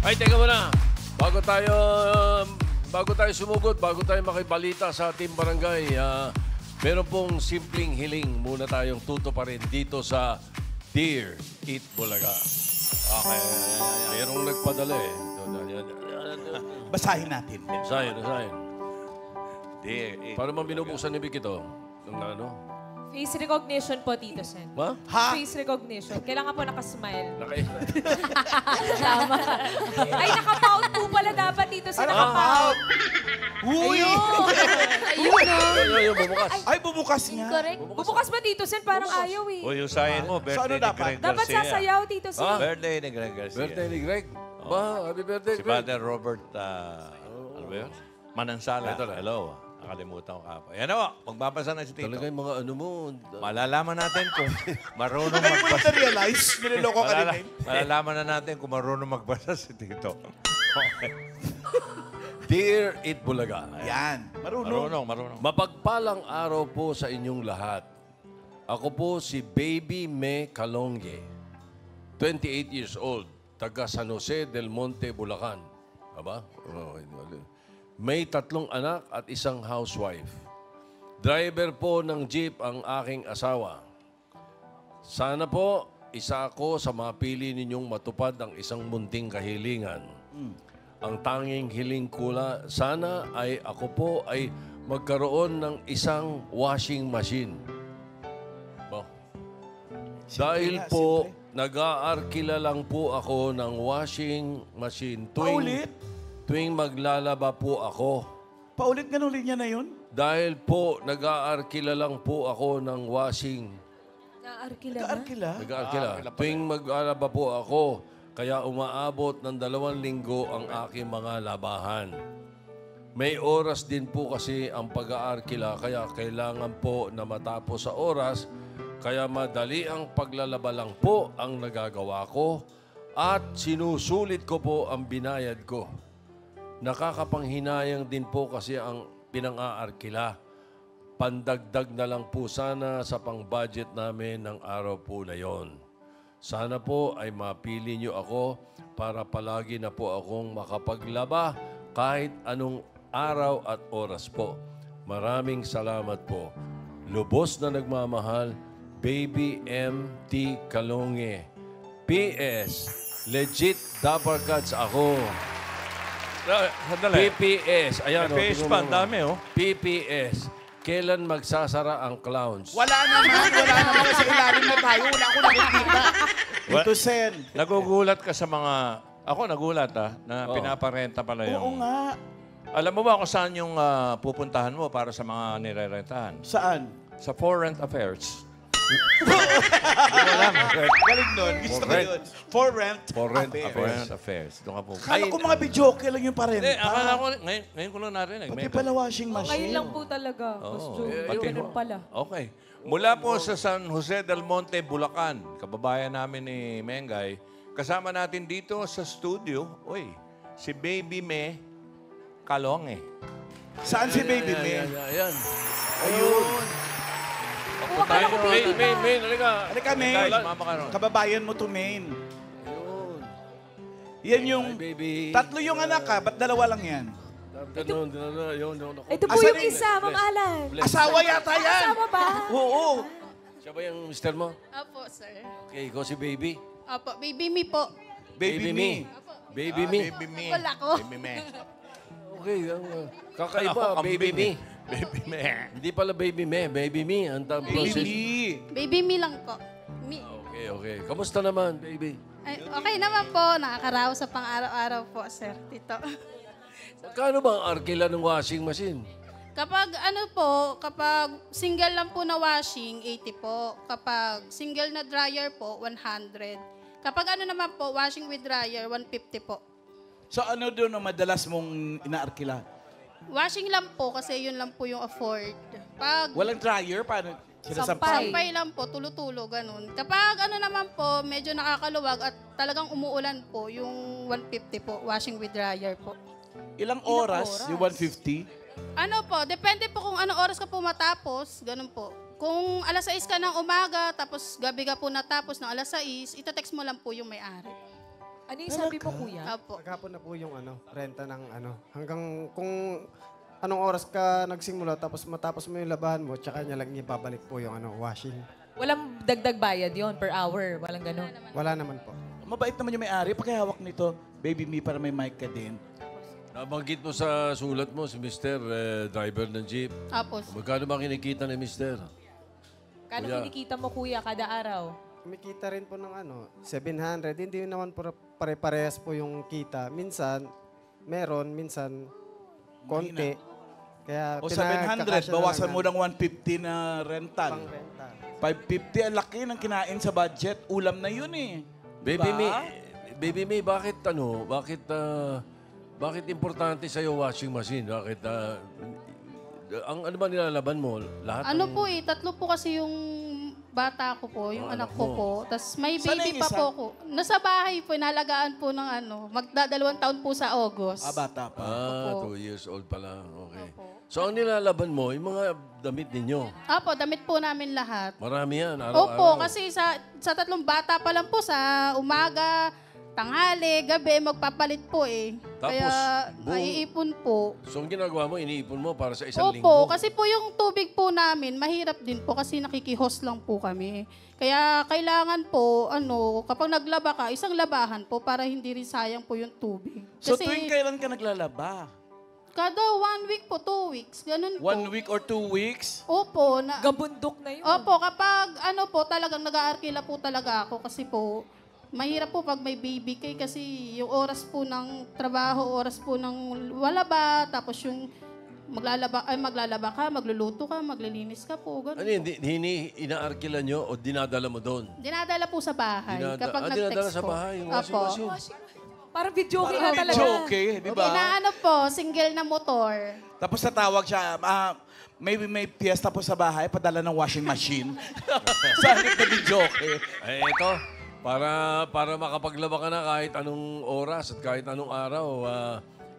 Ay, teka muna. Bago tayo sumugod, bago tayo makibalita sa ating barangay, meron pong simpleng hiling muna tayong tuto pa rin dito sa Dear Eat Bulaga. Okay. Merong nagpadala eh. Basahin natin. Basahin. Dear Eat. Paano man binubuksan ni Vic ito? Ng ano? Face recognition po, Tito Sen. Ma? Ha? Face recognition. Kailangan po nakasmile. Tama. Ay, nakapout po pala dapat, Tito Sen. Nakapout. Uy! Ayun, no? Ayun, bumukas. Ay, bubukas nga. Correct. Bubukas ba, Tito Sen? Parang ayaw eh. O yung sayin mo, birthday ano ni dapat? Greg Dapat Garcia. sasayaw, Tito Sen. Birthday ni Greg Garcia. Birthday ni Greg. Ba, happy birthday, Si Greg. Father Robert, ano ba yun? Manansala. Ito na. Hello. Nakalimutan ko ka pa. Yan o, magbabasa na si Tito. Talaga yung mga ano mo. Malalaman natin kung marunong Ngayon mo magbasa. na-realize, niloloko ka rin eh. Malalaman na natin kung marunong magbasa si Tito. Okay. Dear Eat Bulaga. Yan. Marunong. Marunong. Mapagpalang araw po sa inyong lahat. Ako po si Baby Me Calonge, 28 years old, taga San Jose del Monte, Bulacan. Aba? May 3 anak at isang housewife. Driver po ng jeep ang aking asawa. Sana po, isa ako sa mapili ninyong matupad ang isang munting kahilingan. Ang tanging hiling ko sana ay ako po ay magkaroon ng isang washing machine. Ba? Dahil po, nag-aarkila lang po ako ng washing machine tuwing maglalaba po ako. Paulit ganun linya na yun? Dahil po, nag-aarkila lang po ako ng washing. Naarkila na? Kaarkila? Nag-aarkila. Tuwing mag-alaba po ako, kaya umaabot ng 2 linggo ang aking mga labahan. May oras din po kasi ang pag-aarkila, kaya kailangan po na matapos sa oras, kaya madali ang paglalaba lang po ang nagagawa ko at sinusulit ko po ang binayad ko. Nakakapanghinayang din po kasi ang pinang-aarkila. Pandagdag na lang po sana sa pang-budget namin ng araw po na yon. Sana po ay mapili niyo ako para palagi na po akong makapaglaba kahit anong araw at oras po. Maraming salamat po. Lubos na nagmamahal, Baby M.T. Calonge. P.S. Legit Dapper Cats ako. Sandali. PPS. Ayan, PPS pa, ang dami oh. PPS. Kailan magsasara ang clowns? Wala naman sa ilalim na tayo. Wala akong nakikita. Ito, Sen. Nagugulat ka sa mga... Ako nagulat na pinaparenta pala yung... Oo nga. Alam mo ba kung saan yung pupuntahan mo para sa mga nirerentahan? Saan? Sa Foreign Affairs. Hindi mo alam. Galing nun. Gusto ko yun. For rent. Foreign Affairs. Doon ka po. Kala ko mga videoke lang yung parenta. Hindi, akala ko, ngayon ko lang narinig. Pati pala washing Ngayon machine. lang po talaga. Ganun pala. Okay. Mula po sa San Jose del Monte, Bulacan, kababayan namin ni Mengay, kasama natin dito sa studio, si Baby Me Calonge. Saan si Baby Me? Ayan. Ayun. Kuha ka ng baby Main, halika. Halika, Main. Guys, mama ka ron. Kababayan mo to, Main. Ayun. Yan yung... Ay, baby. 3 yung anak ka, ba't 2 lang yan? Yun. Ito po Asan yung yung- isa, Ma'am Alan. Asawa yata yan! Asawa ba? Oo. Siya ba yung mister mo? Opo, sir. Okay, ikaw si baby. Opo, baby me po. Baby me. Baby me. Baby Me. Wala ko. Baby Me. Okay, kakaiba, Ang baby me. Baby Me. Hindi pala baby me, baby me. Ang process. Baby. Baby me lang po. Me. Okay. Kamusta naman, baby? Ay, okay naman po. Nakakaraos sa pang-araw-araw po, sir. Tito. Magkano ba ang arkila ng washing machine? Kapag kapag single lang po na washing, 80 po. Kapag single na dryer po, 100. Kapag naman po, washing with dryer, 150 po. So ano doon ang madalas mong inaarkila? Washing lang po kasi yun lang po yung afford. Pag Walang dryer? Paano? Sampay. sampay lang po, tulo-tulo, ganun. Kapag naman po, medyo nakakaluwag at talagang umuulan po, yung 150 po, washing with dryer po. Ilang oras? Yung 150? Depende po kung anong oras ka po matapos, ganun po. Kung alas 6 ka ng umaga, tapos gabi ka po natapos ng alas 6, itatext mo lang po yung may-ari. Ano yung sabi mo, kuya? Opo. Maghapon na po yung renta ng hanggang kung anong oras ka nagsimula tapos matapos mo yung labahan mo, tsaka niya lang ibabalik po yung washing. Walang dagdag bayad yon per hour. Walang ganun. Wala naman po. Mabait naman yung may-ari. Pakihawak nito, Baby Me, para may mic ka din. Nabanggit mo sa sulat mo si Mr. Driver ng jeep. Tapos, Magkano ba kinikita ni Mr.? Kano Kuya. kinikita mo, kuya, kada araw? Kumikita rin po ng 700. Hindi naman pare-parehas po yung kita. Minsan, meron. Minsan, konti. Kaya O pinagkakasya 700, na bawasan lang mo ng 150 na rental. pang renta. 550, ang laki ng kinain sa budget. Ulam na yun eh. Baby Diba? Baby May, bakit importante sa washing machine? Bakit ang ano ba nilalaban mo? Lahat ano ng- po tatlo po kasi yung bata ko po, yung anak ko po. Tapos may Saan baby yung pa isa? po ko. Nasa bahay po, nalagaan po ng magdadalawang taon po sa August. Bata pa. Opo. 2 years old pa lang. Okay. Opo. So, ang nilalaban mo, yung mga damit ninyo. Opo, damit po namin lahat. Marami yan, araw-araw. Opo, kasi sa tatlong bata pa lang po, sa umaga, tanghali, gabi, magpapalit po eh. Tapos, Kaya buong- naiipon po. So, ang ginagawa mo, iniipon mo para sa isang linggo. Opo, kasi po yung tubig po namin, mahirap din po kasi nakikihos lang po kami. Kaya kailangan po, kapag naglaba ka, isang labahan po para hindi rin sayang po yung tubig. So Kasi tuwing kailan ka naglalaba? kada 1 week po, 2 weeks, ganun po. 1 week or 2 weeks? Opo, Gabundok na yun. Opo, kapag talagang nag-aarkila po talaga ako kasi po, mahirap po pag may baby kay kasi yung oras po ng trabaho, oras po ng walaba, tapos yung maglalaba ka, magluluto ka, maglilinis ka po, Ano ganun. yun, inaarkila nyo o dinadala mo doon? Dinadala po sa bahay kapag dinadala nag-text sa po. bahay, yung washing Opo. machine. Parang video okay nga talaga. Okay, di ba? Inaano po, single na motor. Tapos natawag siya, may piyesta po sa bahay, padala ng washing machine. Sa halip na videoke. Ito, para makapaglaba ka na kahit anong oras at kahit anong araw,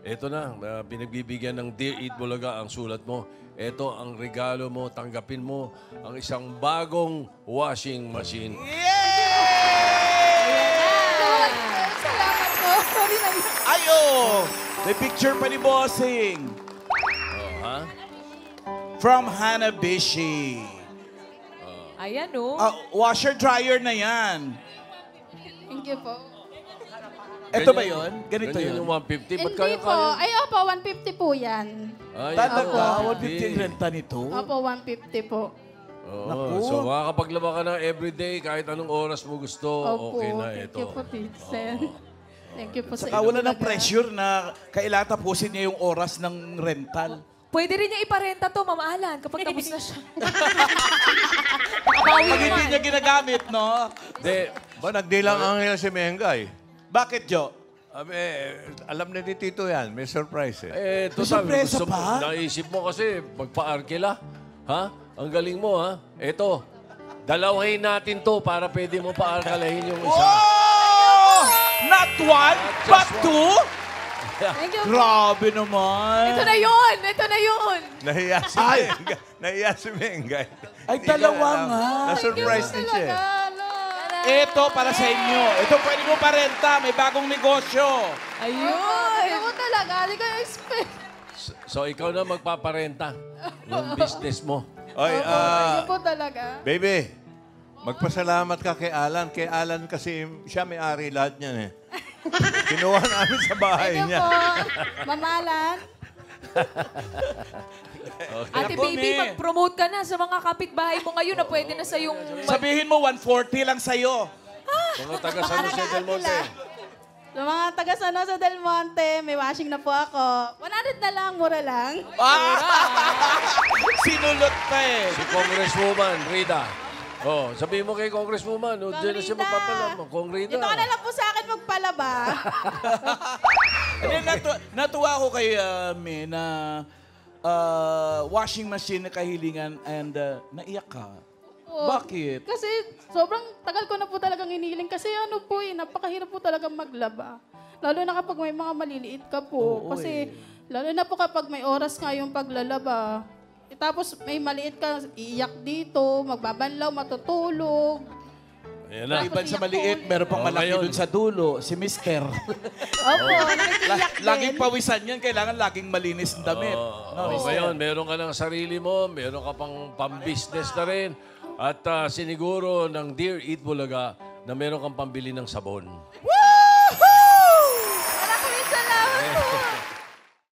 ito na, pinagbibigyan ng Dear Eat Bulaga ang sulat mo. Ito ang regalo mo, tanggapin mo ang isang bagong washing machine. Salamat po. Sorry na. Ayo! May picture pa ni Bossing. Ha? From Hanabishi. Ayan, oh. Washer dryer na yan. Thank you po. Ito ba yun? Ganito Ganyan yun? yung 150. Ba't Hindi kaya po. Ay, opo, 150 po yan. Ay, Talaga? opo. 150 ang renta nito? Opo, 150 po. Oo. Naku. So makakapaglaba ka na everyday kahit anong oras mo gusto. Opo, Okay na thank ito. you po, Titsen. Thank you po sa Saka wala ng Bulaga. pressure na kailangan tapusin niya yung oras ng rental. Pwede rin niya iparenta to, Ma'am Alan, kapag tapos na siya. Pag hindi niya ginagamit, no? De, Ba, nagdilang anghel si Mengay. Bakit, Jo? Alam na ni Tito yan. May surprise ito May sabi, sorpresa gusto mo, pa? naisip mo kasi magpa-arkila. Ha? Ang galing mo, ha? Ito, dalawahin natin to para pwede mo pa-arkalahin yung isa. Oh! Not one, but two? Thank you. Grabe naman. Ito na yun! Ito na yun! Nahiya si Mengay. Nahiya si Mengay. Ay, Hindi niya dalawa alam. nga. Na-surprise din siya. Ito para sa inyo. Ito pwede mo parenta. May bagong negosyo. Ayun! Ako talaga, hindi ko expect. So ikaw na magpaparenta ng business mo. Oy, Ayun po talaga. baby, magpasalamat ka kay Alan. Kay Alan kasi siya may-ari lahat niyan eh. Kinuha namin sa bahay Thank you niya. po, Mamalan. Ate Naku, baby, Mi. mag-promote ka na sa mga kapitbahay mo ngayon na pwede na sa yung... Sabihin mo, 140 lang sa'yo. Mga taga San Jose del Monte. Sa mga taga San Jose del Monte, may washing na po ako. 100 na lang, mura lang. Sinulot pa eh. Si Congresswoman Rita. Oh, sabihin mo kay Congresswoman, oh, diyan na siya Rita. magpapalama. Kong Rita. Ito ka na lang po sa akin magpalaba. And then, natuwa ko kay Mi na washing machine na kahilingan and naiyak ka. Bakit? Kasi sobrang tagal ko na po talagang iniling. Kasi napakahirap po talagang maglaba. Lalo na kapag may mga maliliit ka po. Kasi lalo na po kapag may oras nga yung paglalaba. Tapos may maliit ka, iiyak dito, magbabanlaw, matutulog. Ayan na. Maliban sa maliit, meron pang malaki ngayon. dun sa dulo, si Mister. Opo, nakikiyak din. Laging pawisan yan, kailangan laging malinis ang damit. No, Mister? Ngayon, meron ka ng sarili mo, meron ka pang pang-business na rin. At siniguro ng Dear Eat Bulaga na meron kang pambili ng sabon. Maraming salamat po.